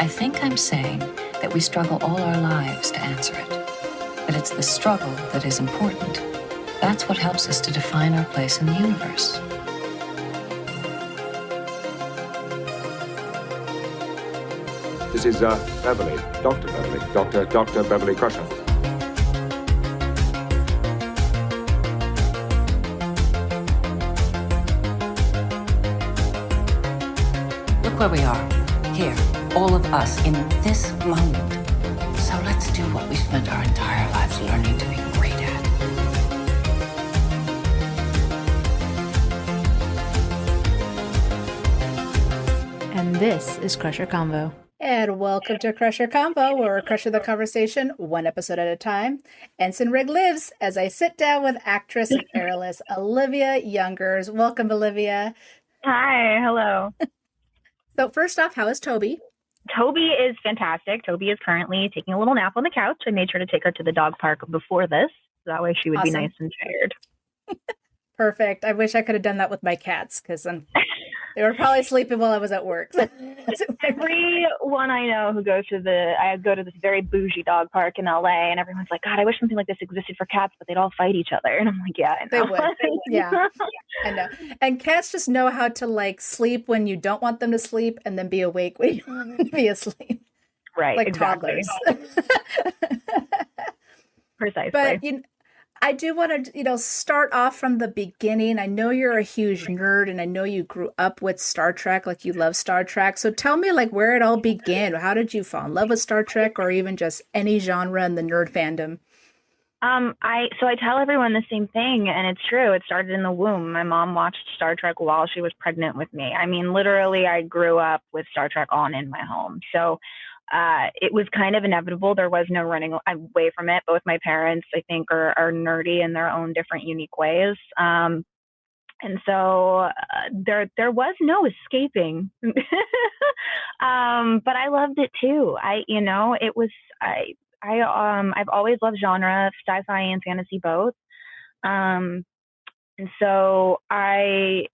I think I'm saying that we struggle all our lives to answer it. That it's the struggle that is important. That's what helps us to define our place in the universe. This is Beverly, Dr. Beverly, Dr. Beverly Crusher. Look where we are. Here, all of us, in this moment. So let's do what we spent our entire lives learning to be great at. And this is Crusher Convo. And welcome to Crusher Convo, where we're crushing the conversation one episode at a time. Ensign Riggs lives as I sit down with actress and airless Olivia Youngers. Welcome, Olivia. Hi, hello. So first off, how is Toby? Toby is fantastic. Toby is currently taking a little nap on the couch. I made sure to take her to the dog park before this, so that way she would be nice and tired. Perfect. I wish I could have done that with my cats, because they were probably sleeping while I was at work. Everyone I know who goes to I go to this very bougie dog park in LA, and everyone's like, God, I wish something like this existed for cats, but they'd all fight each other. And I'm like, yeah, I know. They would. Yeah, I know. And cats just know how to like sleep when you don't want them to sleep, and then be awake when you want them to be asleep. Right. Like exactly. toddlers. Precisely. But I do want to, start off from the beginning. I know you're a huge nerd, and I know you grew up with Star Trek, like you love Star Trek. So tell me, like, where it all began. How did you fall in love with Star Trek, or even just any genre in the nerd fandom? I tell everyone the same thing, and it's true. It started in the womb. My mom watched Star Trek while she was pregnant with me. I mean, literally, I grew up with Star Trek on in my home. So it was kind of inevitable. There was no running away from it. Both my parents, I think, are nerdy in their own different, unique ways. And so there was no escaping. But I loved it too. I've always loved genre, sci-fi and fantasy both. And so I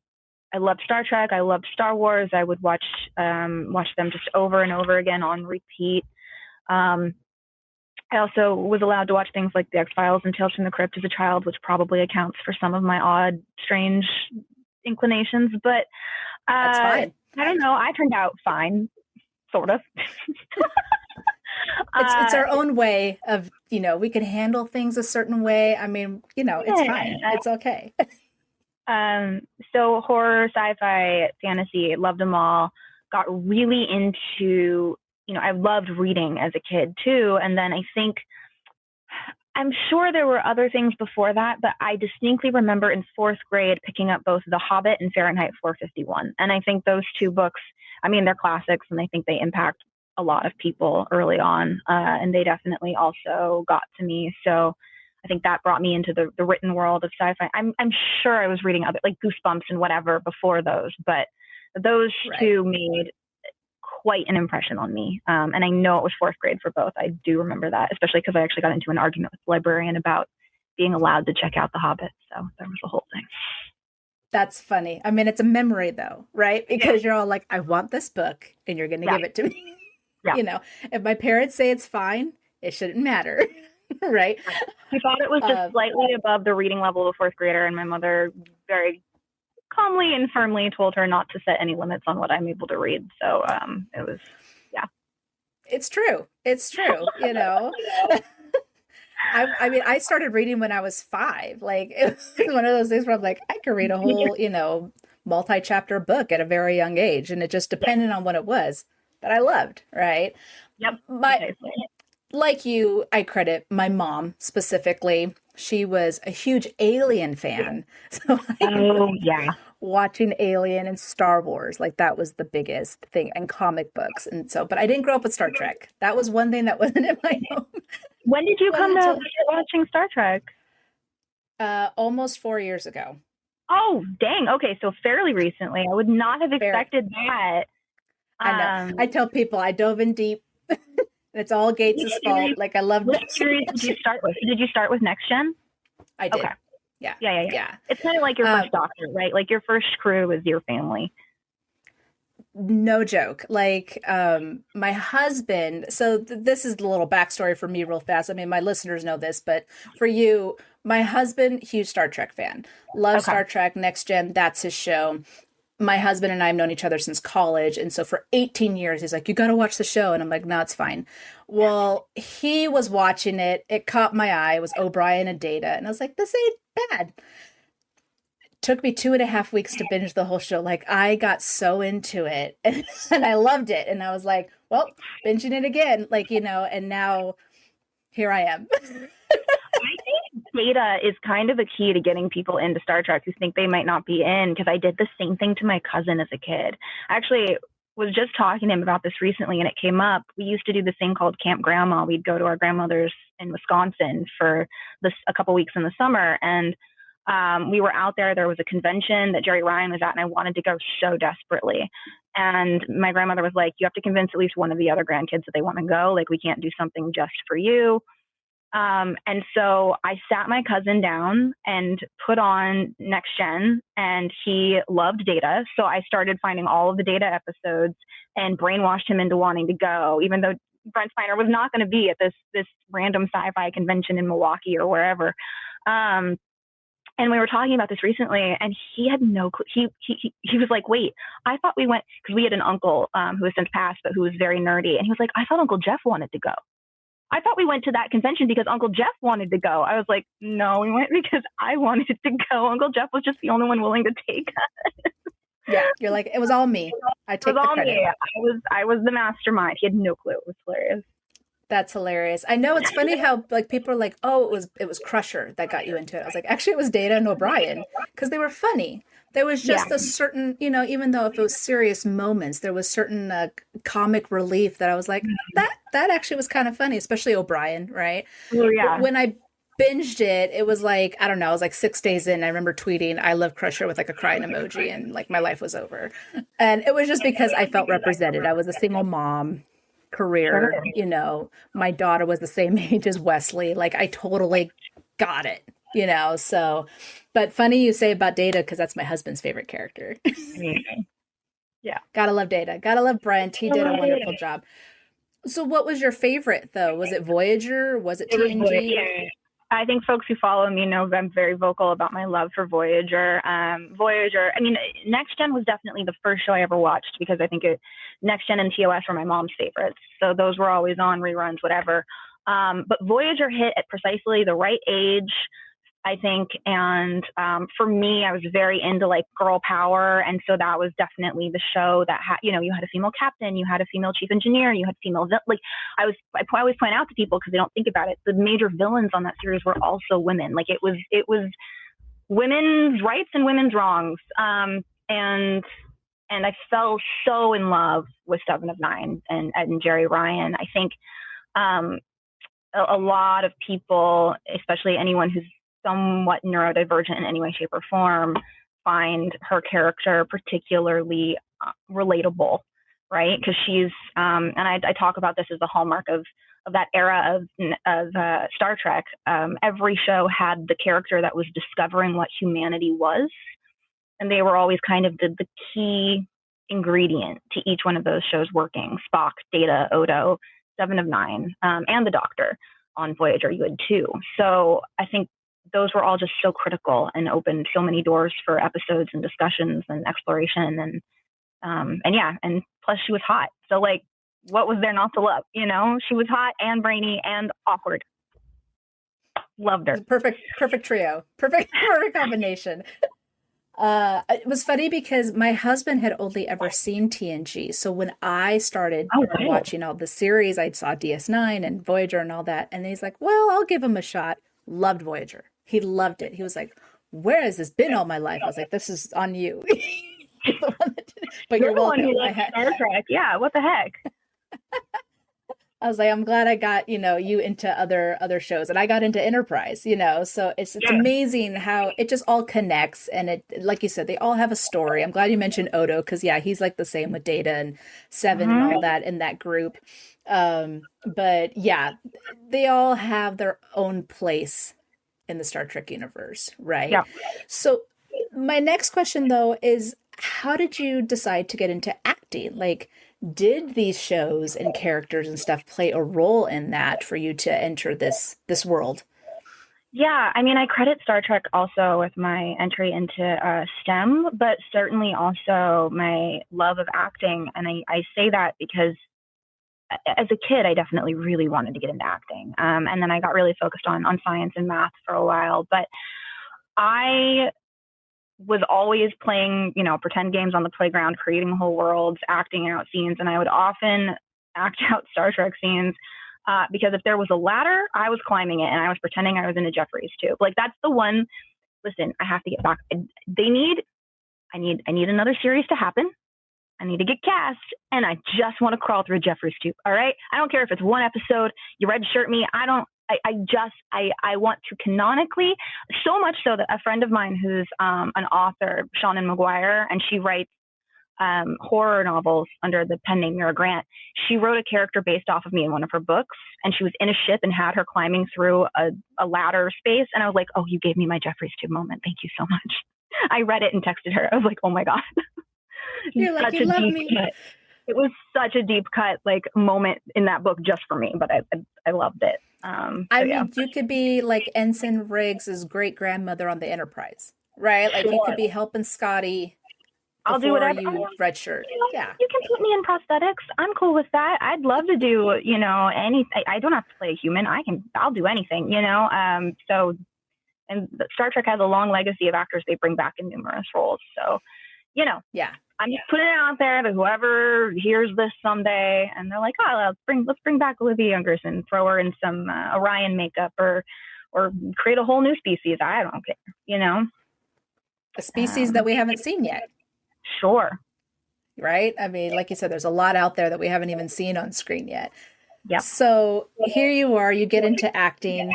loved Star Trek. I loved Star Wars. I would watch them just over and over again on repeat. I also was allowed to watch things like The X-Files and Tales from the Crypt as a child, which probably accounts for some of my odd, strange inclinations. But That's fine. I don't know. I turned out fine, sort of. It's our own way of, we can handle things a certain way. I mean, it's fine. It's okay. So horror, sci-fi, fantasy, loved them all. Got really into, I loved reading as a kid too. And then I'm sure there were other things before that, but I distinctly remember in fourth grade picking up both The Hobbit and Fahrenheit 451. And I think those two books, they're classics, and I think they impact a lot of people early on. And they definitely also got to me. So I think that brought me into the written world of sci-fi. I'm sure I was reading other, like Goosebumps and whatever before those, but those two made quite an impression on me. And I know it was fourth grade for both. I do remember that, especially because I actually got into an argument with the librarian about being allowed to check out The Hobbit. So there was a whole thing. That's funny. I mean, it's a memory though, right? Because you're all like, I want this book, and you're going to give it to me. Yeah. If my parents say it's fine, it shouldn't matter. Right. I thought it was just slightly above the reading level of a fourth grader, and my mother very calmly and firmly told her not to set any limits on what I'm able to read. So it was, yeah. It's true. It's true. I started reading when I was 5. Like, it was one of those things where I'm like, I could read a whole, multi-chapter book at a very young age, and it just depended on what it was that I loved. Right. Yep. Like you, I credit my mom specifically. She was a huge Alien fan. So watching Alien and Star Wars, like that was the biggest thing, and comic books. And so, but I didn't grow up with Star Trek. That was one thing that wasn't in my home. When did you come to start watching Star Trek? Almost 4 years ago. Oh, dang. Okay. So fairly recently. I would not have expected that. I know. I tell people I dove in deep. It's all Gates' fault. Like, I love What series did you start with? Did you start with Next Gen? I did. Okay. Yeah. It's kind of like your first Doctor, right? Like your first crew is your family. No joke. Like, my husband, so this is the little backstory for me real fast. I mean, my listeners know this, but for you, my husband, huge Star Trek fan, loves Okay. Star Trek, Next Gen, that's his show. My husband and I have known each other since college. And so for 18 years, he's like, you got to watch the show. And I'm like, no, it's fine. Well, he was watching it. It caught my eye. It was O'Brien and Data. And I was like, this ain't bad. Took me 2.5 weeks to binge the whole show. Like, I got so into it and I loved it. And I was like, well, binging it again. Like, and now here I am. I think data is kind of a key to getting people into Star Trek who think they might not be in, because I did the same thing to my cousin as a kid. I actually was just talking to him about this recently, and it came up. We used to do this thing called Camp Grandma. We'd go to our grandmother's in Wisconsin for a couple weeks in the summer, and we were out there. There was a convention that Jerry Ryan was at, and I wanted to go so desperately. And my grandmother was like, you have to convince at least one of the other grandkids that they want to go. Like, we can't do something just for you. And so I sat my cousin down and put on Next Gen, and he loved Data. So I started finding all of the Data episodes and brainwashed him into wanting to go, even though Brent Spiner was not going to be at this random sci-fi convention in Milwaukee or wherever. And we were talking about this recently, and he had no clue. He was like, wait, I thought we went, because we had an uncle who has since passed, but who was very nerdy. And he was like, I thought Uncle Jeff wanted to go. I thought we went to that convention because Uncle Jeff wanted to go. I was like, no, we went because I wanted to go. Uncle Jeff was just the only one willing to take us. Yeah, you're like, it was all me. I take the credit. Me. I was the mastermind. He had no clue. It was hilarious. That's hilarious. I know, it's funny how like people are like, oh, it was Crusher that got you into it. I was like, actually, it was Data and O'Brien, because they were funny. There was just a certain, even though if it was serious moments, there was certain comic relief that I was like, that actually was kind of funny, especially O'Brien, right? Oh, yeah. When I binged it, it was like, I don't know, it was like 6 days in. I remember tweeting, I love Crusher with like a crying emoji, and like my life was over. And it was just because I felt represented. I was a single mom, career, my daughter was the same age as Wesley. Like, I totally got it, so. But funny you say about Data, because that's my husband's favorite character. Yeah. Gotta love Data. Gotta love Brent. He did a wonderful job. So what was your favorite, though? Was it Voyager? Was it TNG? I think folks who follow me know I'm very vocal about my love for Voyager. Voyager, I mean, Next Gen was definitely the first show I ever watched, because I think Next Gen and TOS were my mom's favorites. So those were always on reruns, whatever. But Voyager hit at precisely the right age, I think. And for me, I was very into like girl power. And so that was definitely the show that had, you had a female captain, you had a female chief engineer, you had female, like I always point out to people, because they don't think about it, the major villains on that series were also women. Like, it was women's rights and women's wrongs. And I fell so in love with Seven of Nine and Jerry Ryan. I think a lot of people, especially anyone who's somewhat neurodivergent in any way, shape, or form, find her character particularly relatable, right? Because she's, and I talk about this as the hallmark of that era of Star Trek. Every show had the character that was discovering what humanity was, and they were always kind of the key ingredient to each one of those shows working. Spock, Data, Odo, Seven of Nine, and the Doctor on Voyager. You had two. So I think those were all just so critical and opened so many doors for episodes and discussions and exploration. And plus she was hot. So like, what was there not to love? She was hot and brainy and awkward. Loved her. Perfect trio. Perfect combination. It was funny because my husband had only ever seen TNG. So when I started watching all the series, I saw DS9 and Voyager and all that. And he's like, well, I'll give him a shot. Loved Voyager. He loved it. He was like, where has this been all my life? I was like, this is on you. But you're welcome. Who loves Star Trek. Yeah, what the heck? I was like, I'm glad I got, you into other shows, and I got into Enterprise, so it's amazing how it just all connects. And it, like you said, they all have a story. I'm glad you mentioned Odo, because he's like the same with Data and Seven and all that in that group. But yeah, they all have their own place in the Star Trek universe, right? Yeah. So my next question, though, is how did you decide to get into acting? Like, did these shows and characters and stuff play a role in that for you to enter this world? Yeah, I mean, I credit Star Trek also with my entry into STEM, but certainly also my love of acting. And I say that because as a kid, I definitely really wanted to get into acting. And then I got really focused on science and math for a while. But I was always playing, pretend games on the playground, creating whole worlds, acting out scenes. And I would often act out Star Trek scenes because if there was a ladder, I was climbing it and I was pretending I was in a Jeffries tube. Like that's the one. Listen, I have to get back. I need another series to happen. I need to get cast, and I just want to crawl through a Jeffries tube. All right. I don't care if it's one episode. You red shirt me. I want to canonically, so much so that a friend of mine who's an author, Shannon McGuire, and she writes horror novels under the pen name Mira Grant. She wrote a character based off of me in one of her books, and she was in a ship and had her climbing through a ladder space. And I was like, oh, you gave me my Jeffries tube moment. Thank you so much. I read it and texted her. I was like, oh my God. You're like, you love me. Cut. It was such a deep cut moment in that book just for me, but I loved it. I mean, you could be like Ensign Riggs' great grandmother on the Enterprise, right? Like you could be helping Scotty. I'll do whatever. You redshirt. Yeah, you can put me in prosthetics. I'm cool with that. I'd love to do anything. I don't have to play a human. I'll do anything. So, and Star Trek has a long legacy of actors they bring back in numerous roles. So, yeah. I'm just putting it out there to whoever hears this someday, and they're like, "Oh, let's bring back Olivia Youngers and throw her in some Orion makeup, or create a whole new species." I don't care, a species that we haven't seen yet. Sure. Right. I mean, like you said, there's a lot out there that we haven't even seen on screen yet. Yeah. So here you are. You get into acting,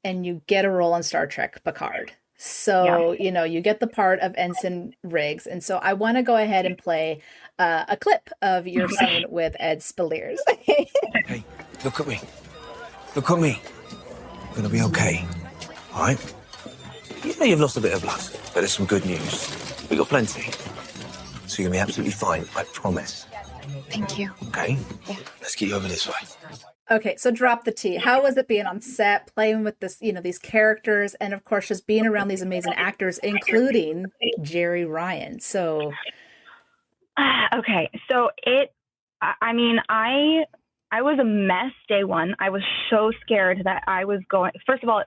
and you get a role on Star Trek Picard. So, you get the part of Ensign Riggs. And so I want to go ahead and play a clip of your scene with Ed Speleers. Hey, look at me. Look at me. I'm going to be okay. All right? You know you've lost a bit of blood, but there's some good news. We got plenty. So you're going to be absolutely fine, I promise. Thank you. Okay? Yeah. Let's get you over this way. Okay, so drop the tea. How was it being on set, playing with this, these characters, and of course, just being around these amazing actors, including Jerry Ryan? So, okay, so I was a mess day one. I was so scared that I was going. First of all,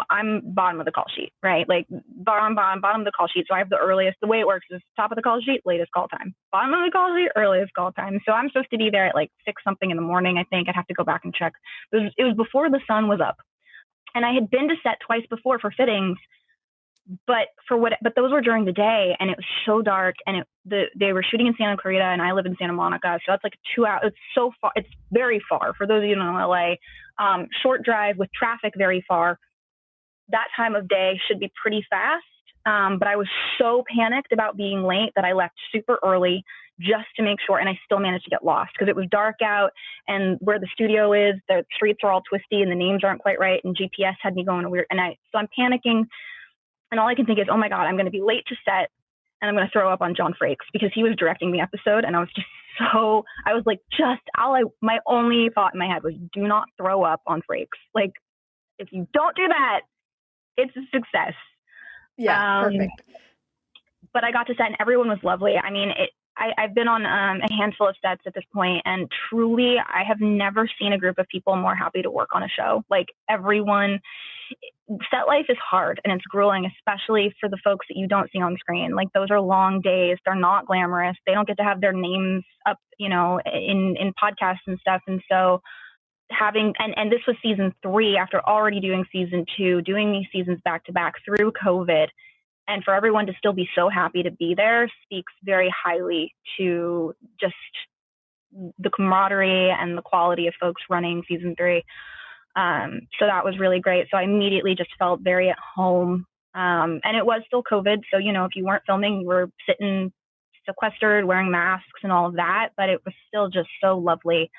I'm bottom of the call sheet, right? Like bottom of the call sheet. So I have the earliest. The way it works is top of the call sheet, latest call time. Bottom of the call sheet, earliest call time. So I'm supposed to be there at like 6 something in the morning. I think I'd have to go back and check. It was before the sun was up, and I had been to set twice before for fittings, but those were during the day, and it was so dark, and they were shooting in Santa Clarita, and I live in Santa Monica, so that's like 2 hours. It's so far. It's very far for those of you who know LA. Short drive with traffic, very far. That time of day should be pretty fast. But I was so panicked about being late that I left super early just to make sure. And I still managed to get lost because it was dark out, and where the studio is, the streets are all twisty and the names aren't quite right. And GPS had me going weird. So I'm panicking. And all I can think is, oh my God, I'm going to be late to set, and I'm going to throw up on John Frakes because he was directing the episode. And I was my only thought in my head was, do not throw up on Frakes. Like, if you don't do that, it's a success. Yeah, perfect. But I got to set, and everyone was lovely. I mean, I've been on a handful of sets at this point, and truly, I have never seen a group of people more happy to work on a show. Like everyone, set life is hard and it's grueling, especially for the folks that you don't see on screen. Like those are long days. They're not glamorous. They don't get to have their names up, in podcasts and stuff. And so and this was season 3 after already doing season 2, doing these seasons back to back through COVID. And for everyone to still be so happy to be there speaks very highly to just the camaraderie and the quality of folks running season 3. So that was really great. So I immediately just felt very at home. And it was still COVID. So, if you weren't filming, you were sitting sequestered, wearing masks and all of that, but it was still just so lovely.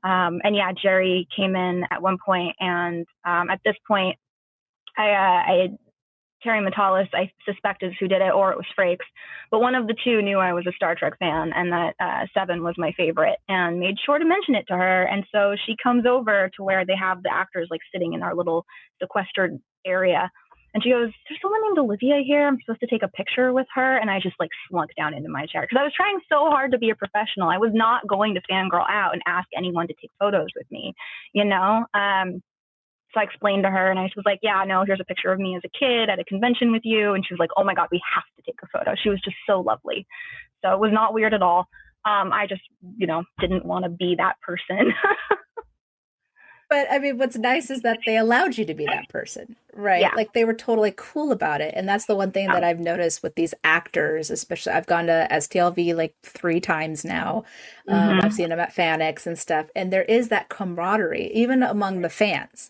And yeah, Jerry came in at one point, and at this point, I Terry Metalis, I suspect, is who did it, or it was Frakes. But one of the two knew I was a Star Trek fan and that Seven was my favorite, and made sure to mention it to her. And so she comes over to where they have the actors like sitting in our little sequestered area. And she goes, "There's someone named Olivia here. I'm supposed to take a picture with her." And I just like slunk down into my chair because I was trying so hard to be a professional. I was not going to fangirl out and ask anyone to take photos with me, you know? So I explained to her and I was like, "Yeah, no, here's a picture of me as a kid at a convention with you." And she was like, "Oh my God, we have to take a photo." She was just so lovely. So it was not weird at all. I just, didn't want to be that person. But I mean, what's nice is that they allowed you to be that person, right? Yeah. Like they were totally cool about it. And that's the one thing that I've noticed with these actors, especially I've gone to STLV like 3 times now. I've seen them at FanX and stuff. And there is that camaraderie, even among the fans.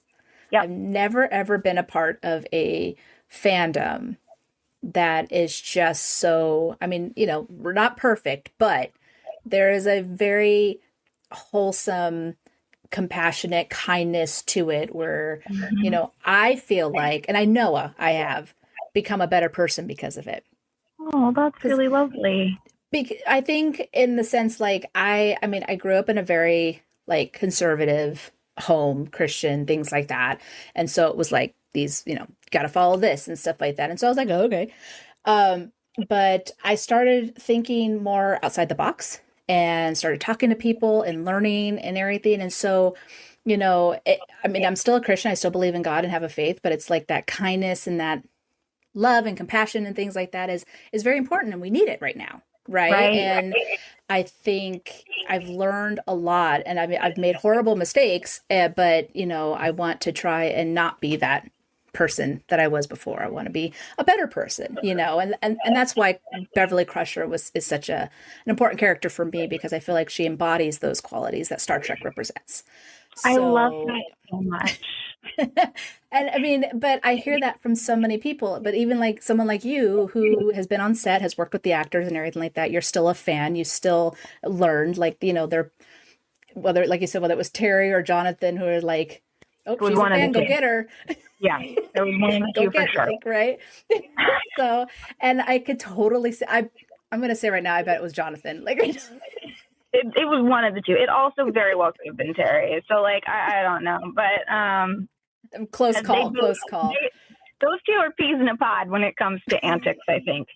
Yep. I've never, ever been a part of a fandom that is just so, I mean, we're not perfect, but there is a very wholesome, compassionate kindness to it where, I feel like, and I know I have become a better person because of it. Oh, that's really lovely. I think in the sense, like, I grew up in a very like conservative home, Christian, things like that. And so it was like these, got to follow this and stuff like that. And so I was like, oh, okay. But I started thinking more outside the box and started talking to people and learning and everything. And so, I'm still a Christian. I still believe in God and have a faith, but it's like that kindness and that love and compassion and things like that is very important. And we need it right now. Right. And I think I've learned a lot, and I've made horrible mistakes, but, I want to try and not be that person that I was before. I want to be a better person, and that's why Beverly Crusher is such an important character for me, because I feel like she embodies those qualities that Star Trek represents. I love that so much. And but I hear that from so many people, but even like someone like you who has been on set, has worked with the actors and everything like that, you're still a fan. You still learned, like, they're, whether, like you said, whether it was Terry or Jonathan who are like, "Oh, she's a fan, go get her." Yeah, it was one of the two for sure. Like, right? So, and I could totally say, I'm going to say right now, I bet it was Jonathan. Like, it was one of the two. It also very well could have been Terry. So, like, I don't know, but close call. Those two are peas in a pod when it comes to antics, I think.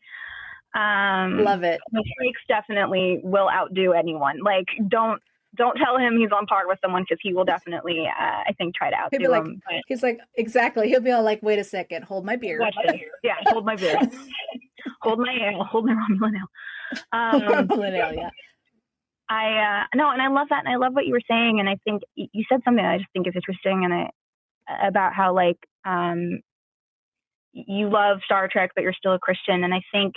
Love it. The Frakes definitely will outdo anyone. Like, don't tell him he's on par with someone, because he will definitely, I think, try to outdo him. He's like, exactly. He'll be all like, "Wait a second, hold my beer." Yeah, hold my beer. Hold my ale. Hold my Romulan ale. Romulan ale, yeah. No, and I love that, and I love what you were saying, and I think you said something that I just think is interesting, and about how, like, you love Star Trek, but you're still a Christian, and I think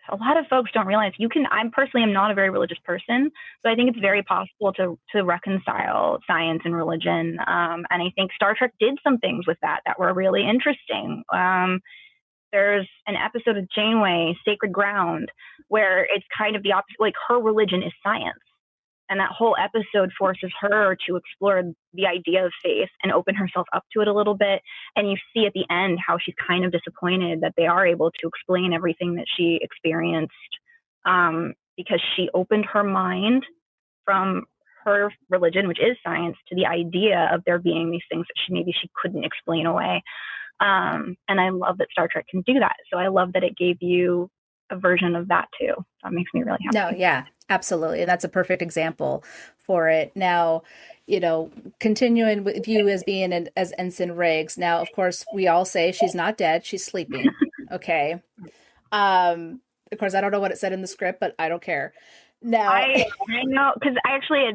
a lot of folks don't realize I personally am not a very religious person, but I think it's very possible to reconcile science and religion, and I think Star Trek did some things with that were really interesting. There's an episode of Janeway, Sacred Ground, where it's kind of the opposite. Like, her religion is science. And that whole episode forces her to explore the idea of faith and open herself up to it a little bit. And you see at the end how she's kind of disappointed that they are able to explain everything that she experienced, because she opened her mind from her religion, which is science, to the idea of there being these things that she couldn't explain away. And I love that Star Trek can do that. So I love that it gave you a version of that too. That makes me really happy. No, yeah, absolutely. And that's a perfect example for it. Now, continuing with you as being as Ensign Riggs. Now, of course, we all say she's not dead. She's sleeping. Okay. Of course, I don't know what it said in the script, but I don't care. Now, I know, because I actually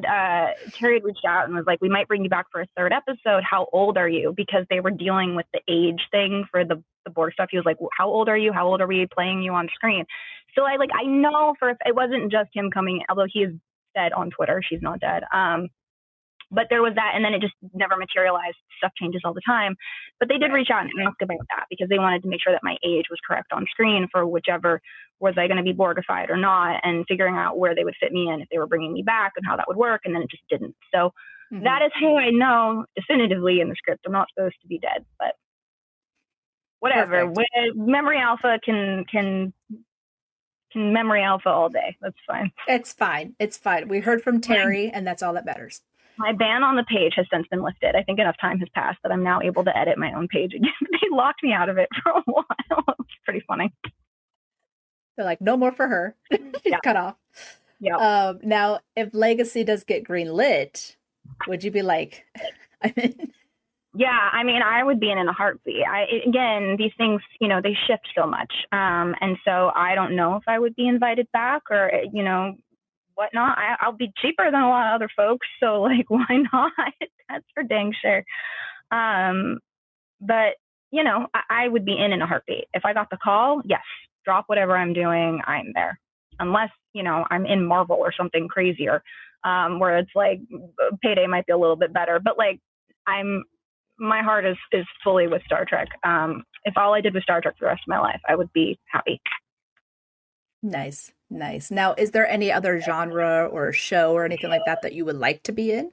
Terry had reached out and was like, "We might bring you back for a 3rd episode. How old are you?" Because they were dealing with the age thing for the Borg stuff. He was like, "How old are you? How old are we playing you on screen?" So I know it wasn't just him coming, although he has said on Twitter she's not dead. But there was that, and then it just never materialized. Stuff changes all the time. But they did reach out and ask about that, because they wanted to make sure that my age was correct on screen for whichever, was I going to be Borgified or not, and figuring out where they would fit me in if they were bringing me back and how that would work. And then it just didn't. So that is how I know definitively in the script I'm not supposed to be dead. But whatever. Perfect. Memory alpha can memory alpha all day. That's fine. It's fine. It's fine. We heard from Terry, and that's all that matters. My ban on the page has since been lifted. I think enough time has passed that I'm now able to edit my own page again. They locked me out of it for a while. It's pretty funny. They're like, no more for her. She's cut off. Yeah. Now, if Legacy does get greenlit, would you be like, I'm in? Yeah, I mean, I would be in a heartbeat. Again, these things, they shift so much. And so I don't know if I would be invited back or, whatnot. I'll be cheaper than a lot of other folks. So, like, why not? That's for dang sure. But, I would be in a heartbeat. If I got the call, yes, drop whatever I'm doing. I'm there. Unless, I'm in Marvel or something crazier, where it's like payday might be a little bit better. But, like, my heart is fully with Star Trek. If all I did was Star Trek for the rest of my life, I would be happy. Nice. Now, is there any other genre or show or anything like that you would like to be in?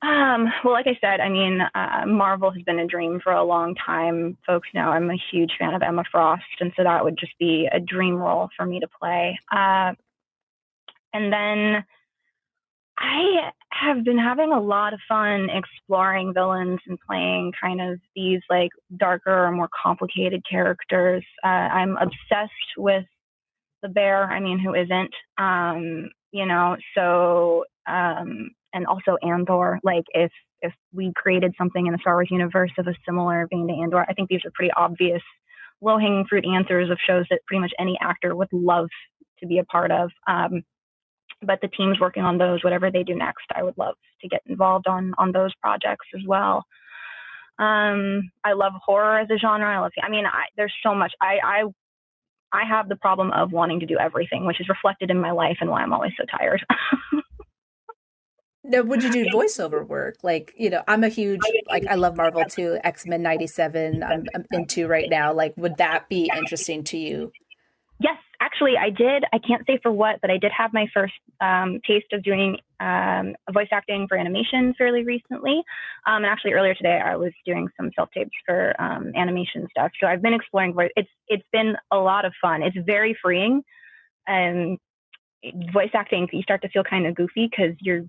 Well, like I said, I mean, Marvel has been a dream for a long time. Folks know I'm a huge fan of Emma Frost, and so that would just be a dream role for me to play. And then I have been having a lot of fun exploring villains and playing kind of these like darker or more complicated characters. I'm obsessed with the Bear. I mean, who isn't? And also Andor. Like if we created something in the Star Wars universe of a similar vein to Andor, I think these are pretty obvious low-hanging fruit answers of shows that pretty much any actor would love to be a part of. But the team's working on those, whatever they do next, I would love to get involved on those projects as well. I love horror as a genre. There's so much. I have the problem of wanting to do everything, which is reflected in my life and why I'm always so tired. Now, would you do voiceover work? Like, I'm a huge, like, I love Marvel too. X-Men 97, I'm into right now. Like, would that be interesting to you? Yes, actually, I did. I can't say for what, but I did have my first taste of doing voice acting for animation fairly recently. And actually, earlier today, I was doing some self-tapes for animation stuff. So I've been exploring voice. It's been a lot of fun. It's very freeing. And voice acting, you start to feel kind of goofy because you're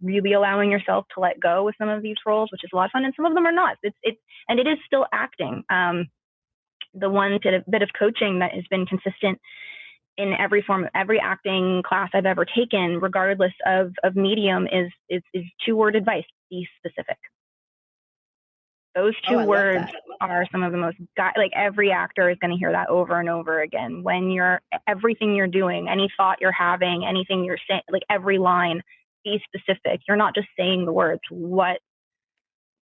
really allowing yourself to let go with some of these roles, which is a lot of fun, and some of them are not. It is still acting. The one bit of coaching that has been consistent in every acting class I've ever taken, regardless of medium, is 2-word advice: be specific. Those two words are some of the most, like every actor is going to hear that over and over again. When everything you're doing, any thought you're having, anything you're saying, like every line, be specific. You're not just saying the words.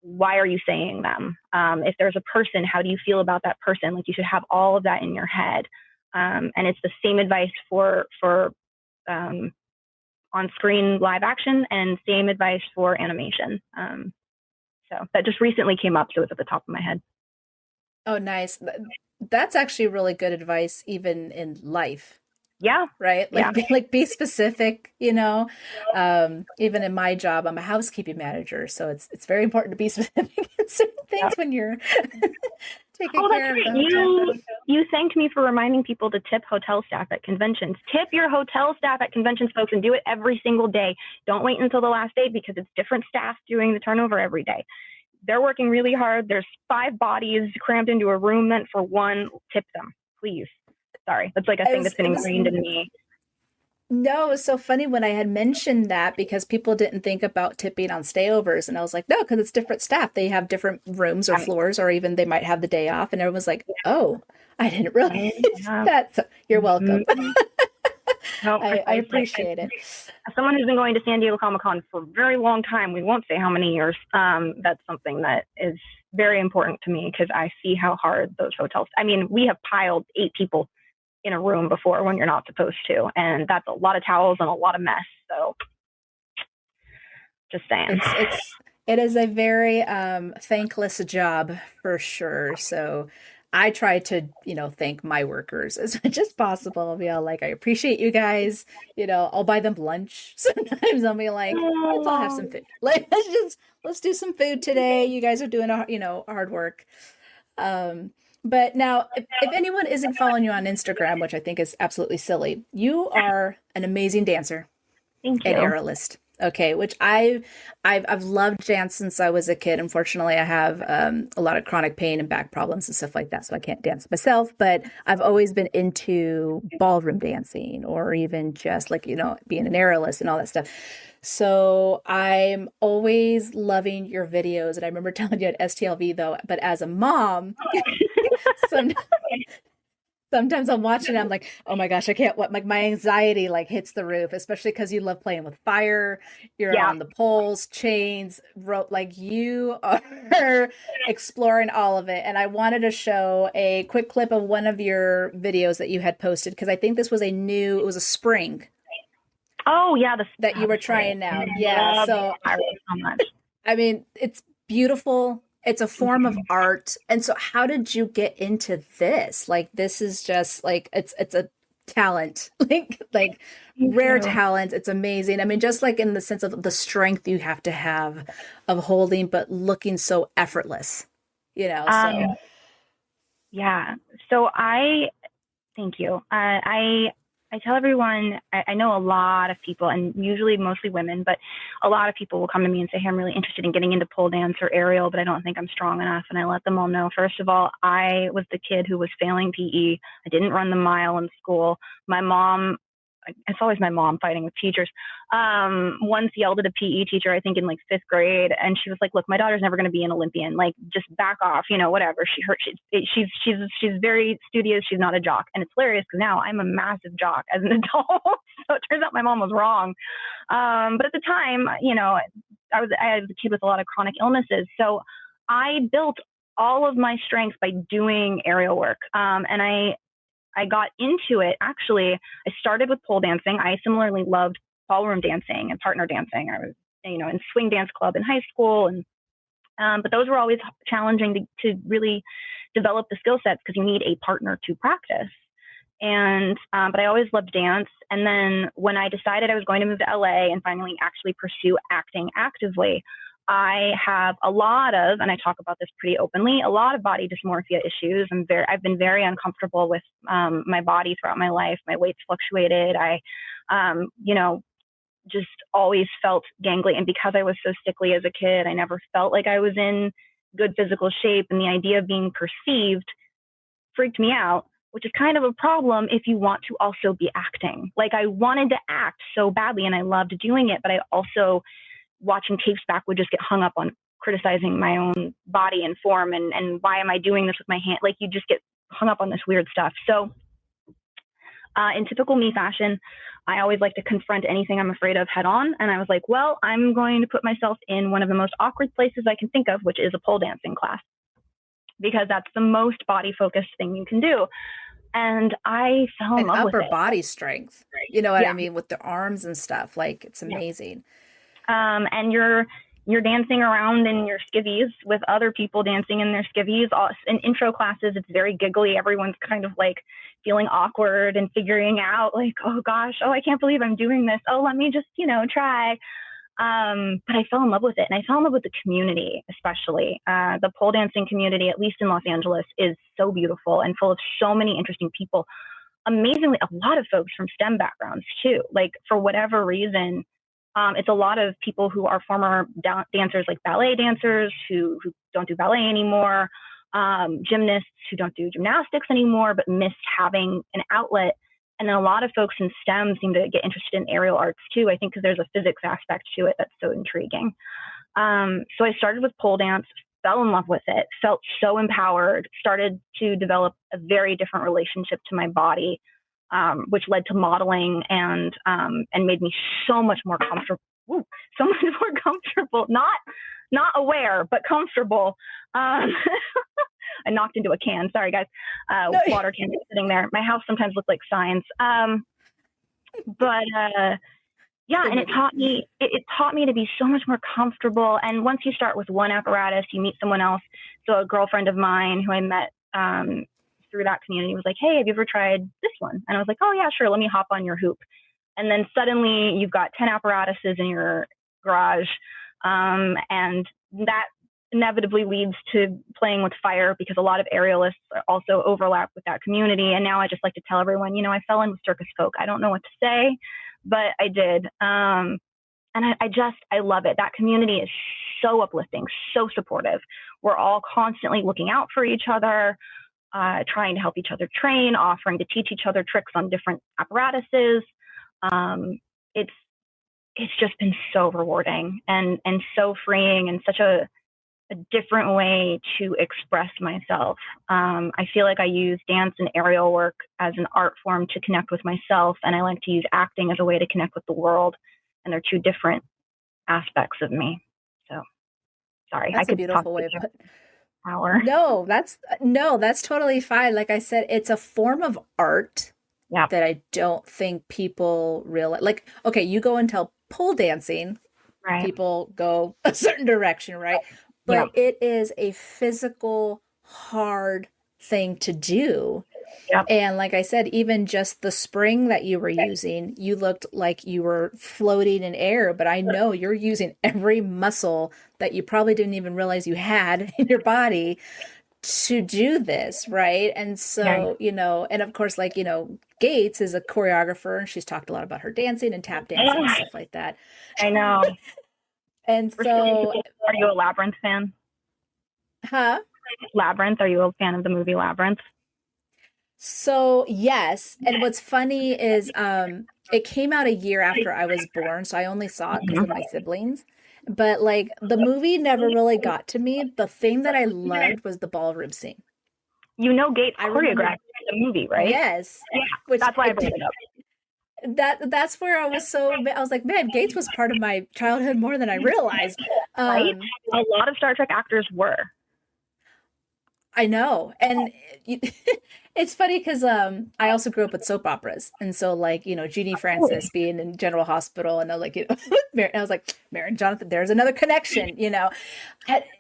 Why are you saying them? If there's a person, how do you feel about that person? Like, you should have all of that in your head. And it's the same advice for on-screen live action and same advice for animation. So that just recently came up, so it's at the top of my head. Oh, nice. That's actually really good advice, even in life. Yeah. Right. Like, be specific, even in my job, I'm a housekeeping manager. So it's very important to be specific in certain things when you're taking care of them. You thanked me for reminding people to tip hotel staff at conventions. Tip your hotel staff at conventions, folks, and do it every single day. Don't wait until the last day, because it's different staff doing the turnover every day. They're working really hard. There's 5 bodies crammed into a room meant for one. Tip them, please. Sorry, that's like a thing that's been ingrained in me. No, it was so funny when I had mentioned that, because people didn't think about tipping on stayovers. And I was like, no, because it's different staff. They have different rooms or floors, or even they might have the day off. And everyone was like, oh, I didn't realize that. So you're welcome. No, I appreciate it. As someone who's been going to San Diego Comic-Con for a very long time, we won't say how many years, that's something that is very important to me, because I see how hard those hotels, we have piled 8 people in a room before when you're not supposed to, and that's a lot of towels and a lot of mess. So just saying, it is a very thankless job for sure. So I try to thank my workers as much as possible. I'll be all like, I appreciate you guys, I'll buy them lunch. Sometimes I'll be like, let's all have some food, like let's do some food today. You guys are doing hard work. But now, if anyone isn't following you on Instagram, which I think is absolutely silly, you are an amazing dancer Thank and you. aerialist. Okay, which I've loved dance since I was a kid. Unfortunately, I have a lot of chronic pain and back problems and stuff like that, so I can't dance myself. But I've always been into ballroom dancing, or even just like being an aerialist and all that stuff. So I'm always loving your videos, and I remember telling you at STLV though. But as a mom, some sometimes I'm watching, I'm like, oh my gosh, I can't. What? Like my anxiety like hits the roof, especially because you love playing with fire. You're Yeah. on the poles, chains, rope. Like you are exploring all of it. And I wanted to show a quick clip of one of your videos that you had posted because I think this was it was a spring Oh yeah, that you were trying out. Yeah. love So so much. I mean, it's beautiful. It's a form of art. And so how did you get into this? Like this is just like it's a talent. Like rare talent. It's amazing. I mean, just like in the sense of the strength you have to have of holding but looking so effortless. So Yeah. So thank you. I tell everyone, I know a lot of people, and usually mostly women, but a lot of people will come to me and say, hey, I'm really interested in getting into pole dance or aerial, but I don't think I'm strong enough. And I let them all know, first of all, I was the kid who was failing PE. I didn't run the mile in school. My mom, it's always my mom fighting with teachers. Once yelled at a PE teacher, I think in like 5th grade, and she was like, "Look, my daughter's never going to be an Olympian. Like, just back off, whatever." She's very studious. She's not a jock, and it's hilarious because now I'm a massive jock as an adult. So it turns out my mom was wrong. But at the time, I was a kid with a lot of chronic illnesses, so I built all of my strength by doing aerial work, and I got into it. Actually, I started with pole dancing. I similarly loved ballroom dancing and partner dancing. I was, in swing dance club in high school, and but those were always challenging to really develop the skill sets because you need a partner to practice. And but I always loved dance. And then when I decided I was going to move to LA and finally actually pursue acting actively, I have a lot of, and I talk about this pretty openly, a lot of body dysmorphia issues. I've been very uncomfortable with my body throughout my life. My weight's fluctuated. I, just always felt gangly. And because I was so sickly as a kid, I never felt like I was in good physical shape. And the idea of being perceived freaked me out, which is kind of a problem if you want to also be acting. Like I wanted to act so badly and I loved doing it, but I also, watching tapes back, would just get hung up on criticizing my own body and form and why am I doing this with my hand? Like you just get hung up on this weird stuff. So in typical me fashion, I always like to confront anything I'm afraid of head on. And I was like, well, I'm going to put myself in one of the most awkward places I can think of, which is a pole dancing class, because that's the most body focused thing you can do. And I fell in love with it. Upper body strength, you know what I mean, with the arms and stuff. Like it's amazing. And you're dancing around in your skivvies with other people dancing in their skivvies. In intro classes, it's very giggly. Everyone's kind of like feeling awkward and figuring out like, oh gosh, oh, I can't believe I'm doing this. Oh, let me just, try. But I fell in love with it. And I fell in love with the community, especially. The pole dancing community, at least in Los Angeles, is so beautiful and full of so many interesting people. Amazingly, a lot of folks from STEM backgrounds too. Like for whatever reason, it's a lot of people who are former dancers, like ballet dancers who don't do ballet anymore, gymnasts who don't do gymnastics anymore, but miss having an outlet. And then a lot of folks in STEM seem to get interested in aerial arts too, I think, because there's a physics aspect to it that's so intriguing. So I started with pole dance, fell in love with it, felt so empowered, started to develop a very different relationship to my body, which led to modeling and made me so much more comfortable. So much more comfortable, not aware, but comfortable. I knocked into a can. Sorry, guys. Water can sitting there. My house sometimes looks like signs. But yeah, and it taught me to be so much more comfortable. And once you start with one apparatus, you meet someone else. So a girlfriend of mine who I met through that community was like, hey, have you ever tried this one? And I was like, oh yeah, sure. Let me hop on your hoop. And then suddenly you've got 10 apparatuses in your garage. And that inevitably leads to playing with fire, because a lot of aerialists also overlap with that community. And now I just like to tell everyone, I fell in with circus folk. I don't know what to say, but I did. And I love it. That community is so uplifting, so supportive. We're all constantly looking out for each other, trying to help each other train, offering to teach each other tricks on different apparatuses. It's just been so rewarding and so freeing, and such a different way to express myself. I feel like I use dance and aerial work as an art form to connect with myself, and I like to use acting as a way to connect with the world. And they're two different aspects of me. So, sorry, That's I could a beautiful talk way of for an hour. No, that's totally fine. Like I said, it's a form of art that I don't think people realize. Like, okay, you go and tell pole dancing, right. People go a certain direction, right? But it is a physical, hard thing to do. Yep. And like I said, even just the spring that you were using, you looked like you were floating in air, but I know you're using every muscle that you probably didn't even realize you had in your body to do this, right? And so, and of course, like, Gates is a choreographer, and she's talked a lot about her dancing and tap dancing and stuff like that. I know. And so, are you a Labyrinth fan? Huh? Labyrinth, are you a fan of the movie Labyrinth? So, yes. And what's funny is it came out a year after I was born, so I only saw it because of my siblings. But like the movie never really got to me. The thing that I loved was the ballroom scene. Gates choreographed the movie, right? Yes. Yeah, which that's why I brought it up. That's where I was like, man, Gates was part of my childhood more than I realized. Right? A lot of Star Trek actors were. I know. And it's funny because I also grew up with soap operas. And so like, Jeannie Francis being in General Hospital, and I was like, Mary and Jonathan, there's another connection, And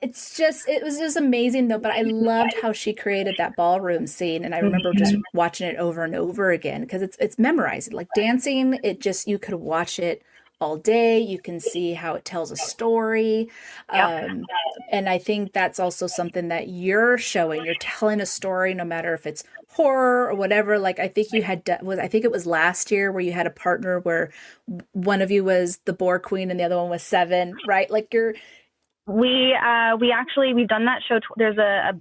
it was just amazing though. But I loved how she created that ballroom scene. And I remember just watching it over and over again, because it's memorized. Like dancing, you could watch it all day. You can see how it tells a story. And I think that's also something that you're showing. You're telling a story, no matter if it's horror or whatever. Like I think I think it was last year where you had a partner where one of you was the Boar Queen and the other one was Seven, right? Like we've done that show. There's a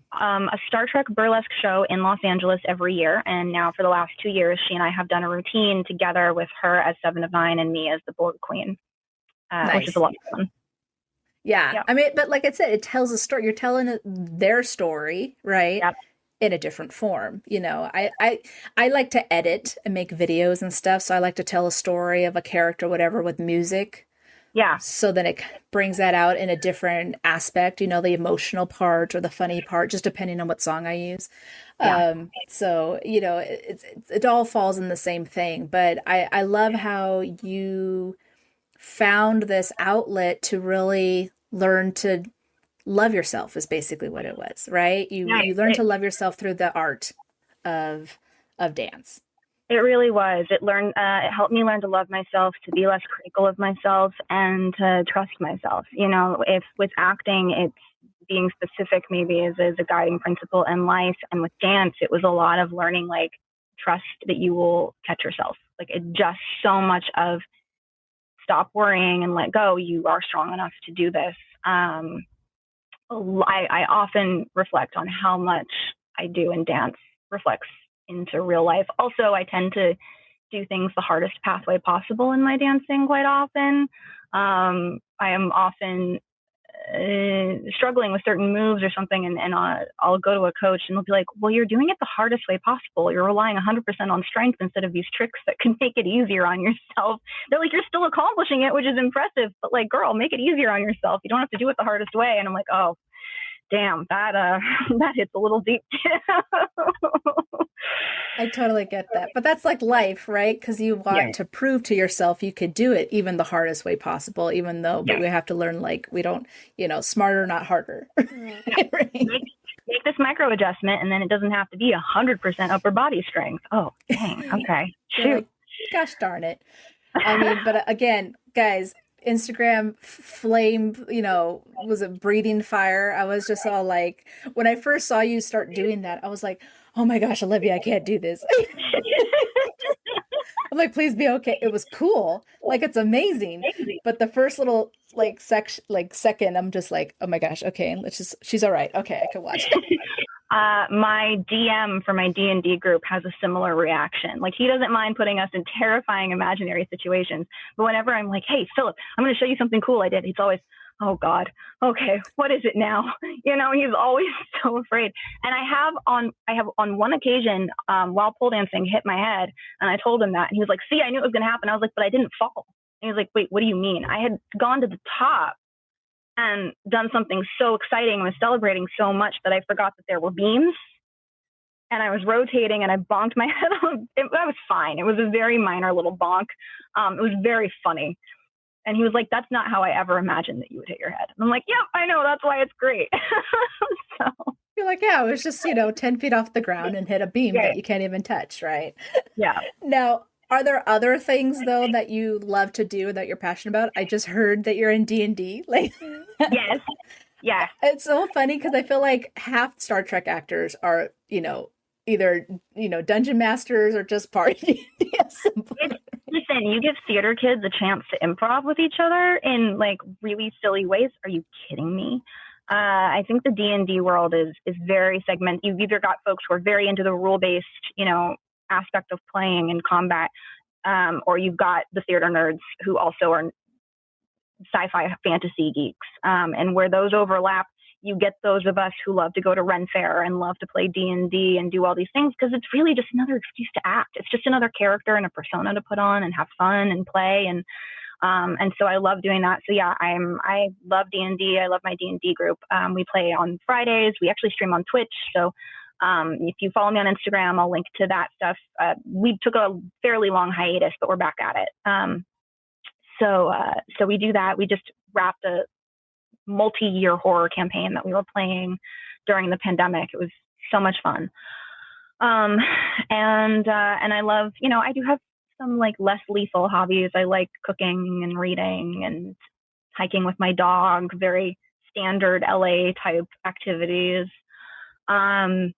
Star Trek burlesque show in Los Angeles every year. And now for the last 2 years, she and I have done a routine together with her as Seven of Nine and me as the Boar Queen, which is a lot of fun. Yeah. I mean, but like I said, it tells a story. You're telling their story, right? Yep. In a different form. I like to edit and make videos and stuff. So I like to tell a story of a character, whatever, with music. Yeah. So then it brings that out in a different aspect, the emotional part or the funny part, just depending on what song I use. Yeah. So, it all falls in the same thing. But I love how you found this outlet to really learn to love yourself, is basically what it was, right? You learn to love yourself through the art of dance. It really was. It helped me learn to love myself, to be less critical of myself, and to trust myself. If with acting, it's being specific maybe is a guiding principle in life. And with dance, it was a lot of learning, like, trust that you will catch yourself. Like, it just so much of stop worrying and let go. You are strong enough to do this. I often reflect on how much I do in dance reflects into real life. Also, I tend to do things the hardest pathway possible in my dancing quite often. I am often struggling with certain moves or something, and I'll go to a coach and they'll be like, well, you're doing it the hardest way possible. You're relying 100% on strength instead of these tricks that can make it easier on yourself. They're like, you're still accomplishing it, which is impressive, but like, girl, make it easier on yourself. You don't have to do it the hardest way. And I'm like, oh, damn, that hits a little deep. I totally get that. But that's like life, right? Because you want to prove to yourself you could do it even the hardest way possible, but we have to learn, like, we don't, smarter, not harder. Right? Make this micro adjustment, and then it doesn't have to be 100% upper body strength. Oh, dang. Okay. Shoot. Like, gosh darn it. I mean, but again, guys, Instagram flame, was it breathing fire? I was just all like, when I first saw you start doing that, I was like, oh my gosh, Olivia, I can't do this. I'm like, please be okay. It was cool. Like, it's amazing. But the first little second, I'm just like, oh my gosh, okay, she's all right. Okay, I can watch it. My DM for my D&D group has a similar reaction. Like, he doesn't mind putting us in terrifying imaginary situations. But whenever I'm like, hey, Philip, I'm going to show you something cool I did, he's always, oh God, okay, what is it now? He's always so afraid. And I have on one occasion, while pole dancing, hit my head, and I told him that, and he was like, see, I knew it was going to happen. I was like, but I didn't fall. And he was like, wait, what do you mean? I had gone to the top and done something so exciting, was celebrating so much that I forgot that there were beams, and I was rotating and I bonked my head on it. I was fine. It was a very minor little bonk. It was very funny. And he was like, that's not how I ever imagined that you would hit your head. And I'm like, yeah, I know. That's why it's great. So you're like, yeah, it was just, 10 feet off the ground and hit a beam that you can't even touch, right? Yeah. Now, are there other things, though, that you love to do that you're passionate about? I just heard that you're in D&D. Like, yes. Yeah. It's so funny because I feel like half Star Trek actors are, either, dungeon masters or just part of D&D. Listen, you give theater kids a chance to improv with each other in like really silly ways. Are you kidding me? I think the D&D world is very segmented. You've either got folks who are very into the rule-based, aspect of playing and combat, or you've got the theater nerds who also are sci-fi fantasy geeks. And where those overlap, you get those of us who love to go to Ren Fair and love to play D&D and do all these things because it's really just another excuse to act. It's just another character and a persona to put on and have fun and play. And so I love doing that. So yeah, I love D&D. I love my D&D group. We play on Fridays. We actually stream on Twitch. So if you follow me on Instagram, I'll link to that stuff. We took a fairly long hiatus, but we're back at it. So we do that. We just wrapped a multi-year horror campaign that we were playing during the pandemic. It was so much fun. And I love, I do have some like less lethal hobbies. I like cooking and reading and hiking with my dog, very standard LA type activities. And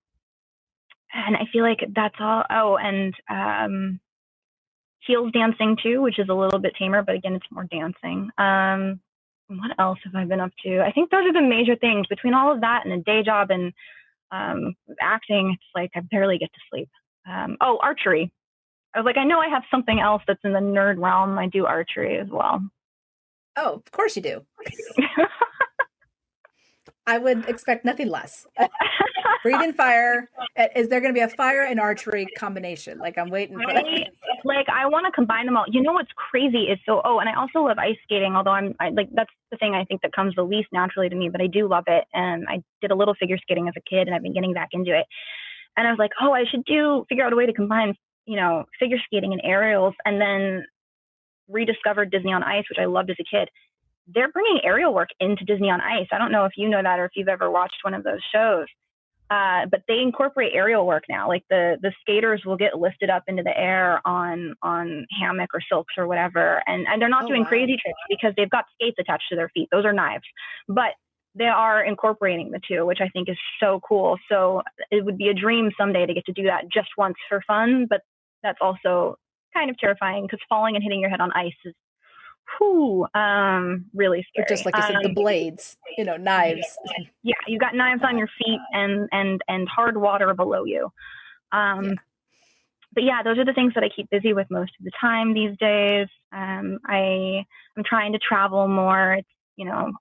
I feel like that's all. Oh, and heels dancing too, which is a little bit tamer, but again, it's more dancing. What else have I been up to? I think those are the major things. Between all of that and a day job and acting, it's like I barely get to sleep. Archery. I was like, I know I have something else that's in the nerd realm. I do archery as well. Oh, of course you do. I would expect nothing less. Breathing fire. Is there going to be a fire and archery combination? Like, I'm waiting for that. I want to combine them all. What's crazy is and I also love ice skating, although that's the thing I think that comes the least naturally to me, but I do love it. And I did a little figure skating as a kid and I've been getting back into it. And I was like, I should figure out a way to combine, figure skating and aerials, and then rediscovered Disney on Ice, which I loved as a kid. They're bringing aerial work into Disney on Ice. I don't know if you know that or if you've ever watched one of those shows. But they incorporate aerial work now. Like the skaters will get lifted up into the air on hammock or silks or whatever. And they're not doing crazy tricks because they've got skates attached to their feet. Those are knives. But they are incorporating the two, which I think is so cool. So it would be a dream someday to get to do that just once for fun. But that's also kind of terrifying because falling and hitting your head on ice is really scary. Or just like you said, the blades, knives. Yeah, you got knives on your feet and hard water below you. But yeah, those are the things that I keep busy with most of the time these days. I'm trying to travel more. It's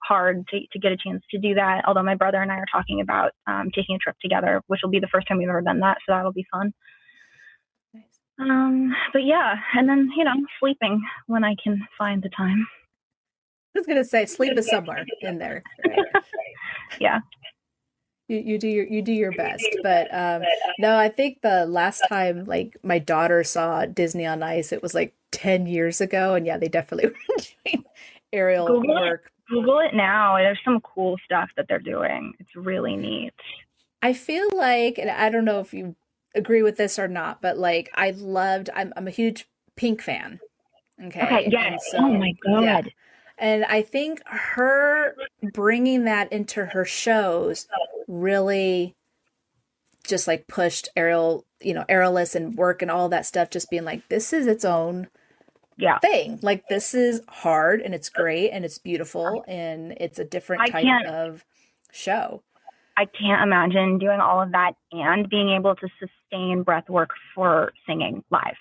hard to get a chance to do that. Although my brother and I are talking about taking a trip together, which will be the first time we've ever done that. So that'll be fun. But yeah, and then, sleeping when I can find the time. I was going to say sleep is somewhere in there. Right? Yeah. You do your best, but no, I think the last time like my daughter saw Disney on Ice, it was like 10 years ago, and yeah, they definitely were doing aerial work. Google it now. There's some cool stuff that they're doing. It's really neat. I feel like, and I don't know if you agree with this or not, but like I'm a huge Pink fan. Okay. Yeah. So, oh my God. And I think her bringing that into her shows really just like pushed Ariel, Aerialist and work and all that stuff, just being like, this is its own thing. Like, this is hard and it's great and it's beautiful and it's a different type of show. I can't imagine doing all of that and being able to sustain breath work for singing live.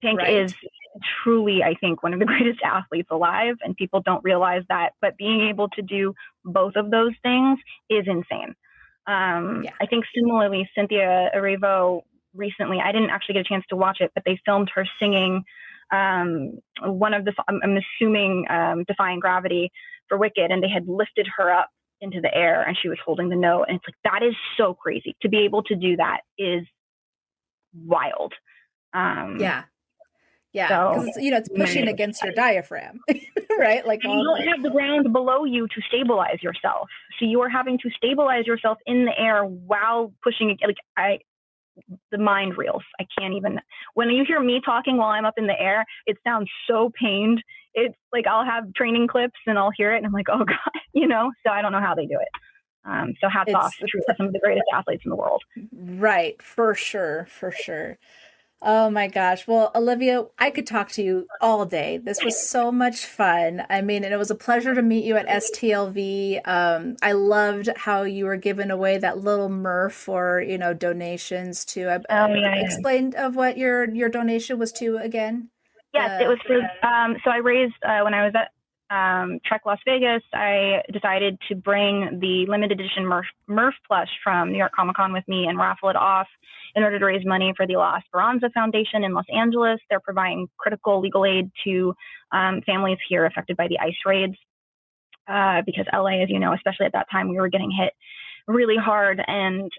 Pink is truly, I think, one of the greatest athletes alive, and people don't realize that. But being able to do both of those things is insane. I think similarly, Cynthia Erivo recently, I didn't actually get a chance to watch it, but they filmed her singing one of the, I'm assuming, Defying Gravity for Wicked, and they had lifted her up into the air and she was holding the note. And it's like, that is so crazy. To be able to do that is wild. Yeah. Because it's pushing against your diaphragm, right? Like, you don't have the ground below you to stabilize yourself. So you are having to stabilize yourself in the air while pushing it. Like, the mind reels. I can't even, when you hear me talking while I'm up in the air, it sounds so pained. It's like, I'll have training clips and I'll hear it and I'm like, oh God, so I don't know how they do it. So hats off to some of the greatest athletes in the world. Right. For sure. Oh my gosh. Well, Olivia, I could talk to you all day. This was so much fun. I mean, and it was a pleasure to meet you at STLV. I loved how you were giving away that little Murph for, donations to, explain of what your donation was to again. Yes, it was for, so I raised, when I was at Trek Las Vegas, I decided to bring the limited edition Murph plush from New York Comic Con with me and raffle it off in order to raise money for the La Esperanza Foundation in Los Angeles. They're providing critical legal aid to families here affected by the ICE raids, because LA, as you know, especially at that time, we were getting hit really hard, and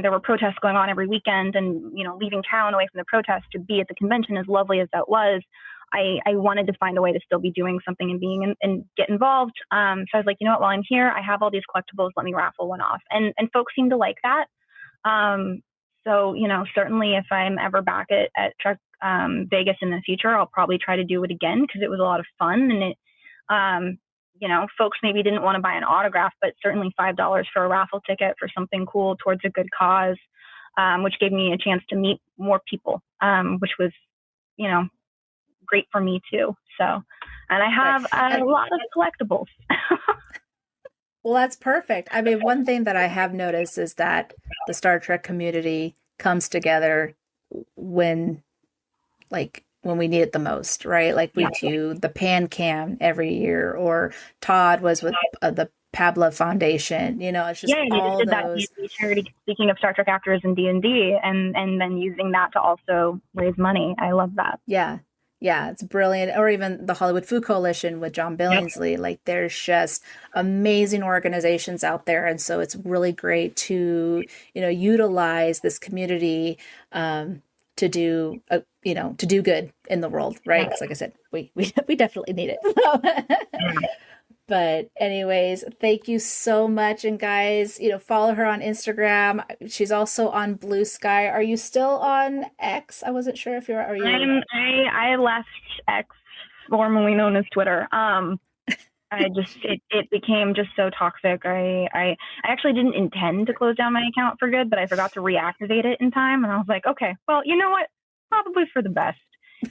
there were protests going on every weekend, and leaving town away from the protests to be at the convention, as lovely as that was, I wanted to find a way to still be doing something and being and get involved. So I was like, while I'm here, I have all these collectibles, let me raffle one off. And folks seem to like that. So, certainly if I'm ever back at Trek Vegas in the future, I'll probably try to do it again because it was a lot of fun. And it, folks maybe didn't want to buy an autograph, but certainly $5 for a raffle ticket for something cool towards a good cause, which gave me a chance to meet more people, which was, great for me too. So, and I have a lot of collectibles. Well, that's perfect. I mean, one thing that I have noticed is that the Star Trek community comes together when we need it the most, right? Like we do the Pan Cam every year, or Todd was with the Pabla Foundation. It's just all those. That charity, speaking of Star Trek actors in D&D, and then using that to also raise money. I love that. Yeah, it's brilliant. Or even the Hollywood Food Coalition with John Billingsley. Yep. Like, there's just amazing organizations out there. And so it's really great to, utilize this community to do, to do good in the world, right? Because like I said, we definitely need it. But anyways, thank you so much. And guys, follow her on Instagram. She's also on Blue Sky. Are you still on X? I wasn't sure if are you. I left X, formerly known as Twitter. It became just so toxic. I actually didn't intend to close down my account for good, but I forgot to reactivate it in time. And I was like, okay, well, you know what? Probably for the best.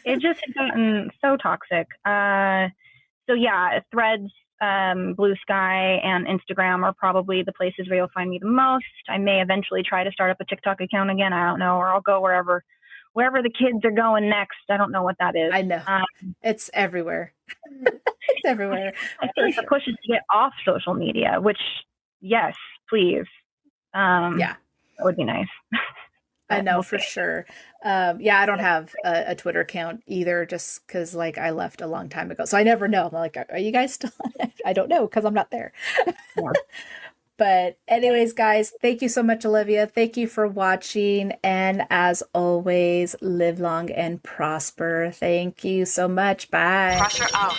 It just had gotten so toxic. So yeah, Threads, Blue Sky, and Instagram are probably the places where you'll find me the most. I may eventually try to start up a TikTok account again. I don't know, or I'll go wherever the kids are going next. I don't know what that is. I know. It's everywhere. It's everywhere. I feel like the push is to get off social media, which, yes, please. That would be nice. I know for sure. I don't have a Twitter account either, just because I left a long time ago. So I never know. I'm like, are you guys still on it? I don't know because I'm not there. Yeah. But anyways, guys, thank you so much, Olivia. Thank you for watching. And as always, live long and prosper. Thank you so much. Bye. Pressure out.